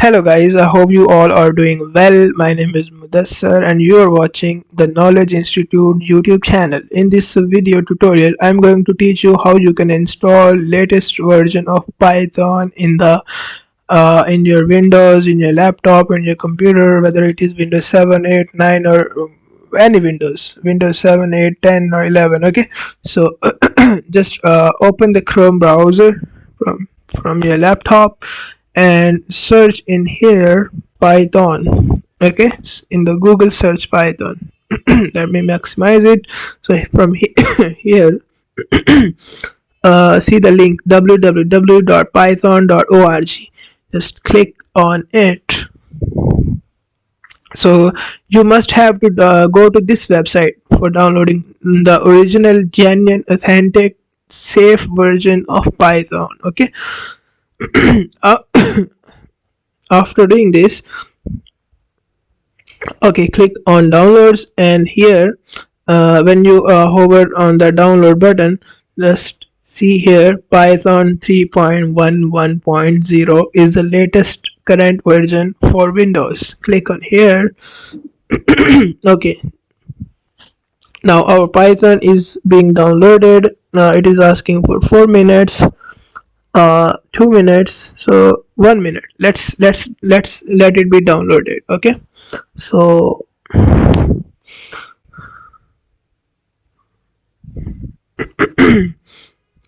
Hello guys, I hope you all are doing well. My name is Mudassar and you are watching the Knowledge Institute YouTube channel. In this video tutorial, I'm going to teach you how you can install latest version of Python in your Windows, in your laptop, in your computer, whether it is Windows 7, 8, 9 or any Windows 7, 8, 10 or 11. Okay, so just open the Chrome browser from your laptop and search in here Python. Okay, in the Google search Python. Let me maximize it. So from here see the link www.python.org. Just click on it. So you must have to go to this website for downloading the original, genuine, authentic, safe version of Python. Okay. uh, After doing this, okay, click on downloads, and here when you hover on the download button, just see here Python 3.11.0 is the latest current version for Windows. Click on here. Okay, now our Python is being downloaded. It is asking for 4 minutes, 2 minutes, so 1 minute. Let's let it be downloaded. Okay, so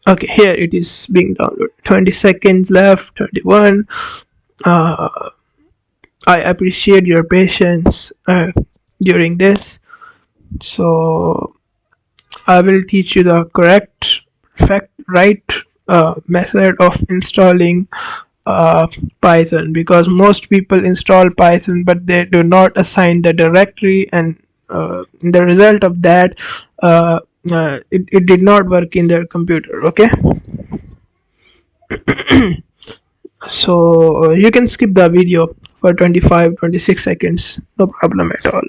okay, here it is being downloaded. 20 seconds left. 21. I appreciate your patience during this. So I will teach you the correct right method of installing Python, because most people install Python but they do not assign the directory, and in the result of that it did not work in their computer. Okay, so you can skip the video for 25-26 seconds, no problem at all.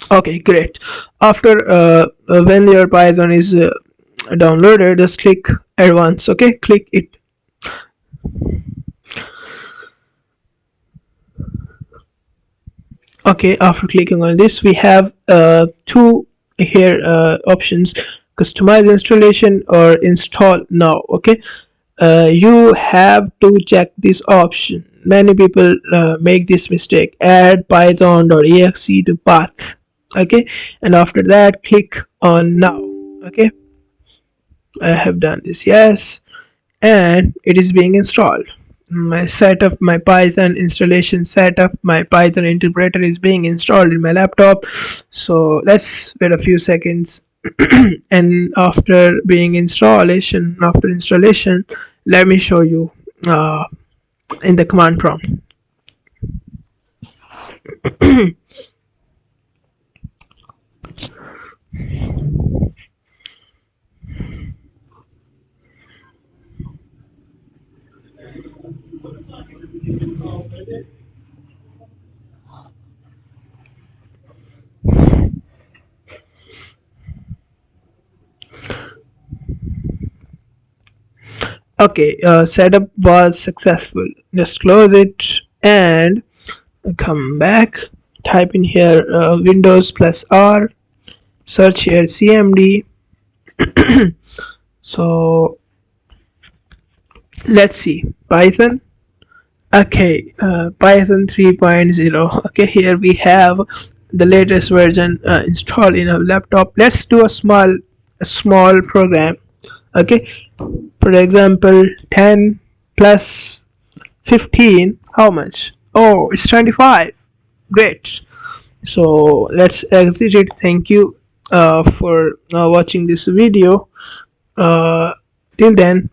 Okay, great. After when your Python is downloaded, just click advanced. Okay, click it. Okay, after clicking on this, we have two here options: customize installation or install now. Okay, you have to check this option. Many people make this mistake: add python.exe to path. Okay, and after that click on now. Okay, I have done this. Yes, and it is being installed. My Python installation setup, my Python interpreter is being installed in my laptop. So let's wait a few seconds. And after installation, let me show you in the command prompt. Okay, setup was successful. Just close it and come back. Type in here Windows plus R. Search here CMD. So let's see Python. Okay, Python 3.0. Okay, here we have the latest version installed in a laptop. Let's do a small program. Okay, for example, 10 plus 15, how much? Oh, it's 25. Great. So let's exit it. Thank you for watching this video. Till then,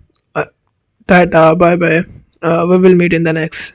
tata, bye bye. We will meet in the next.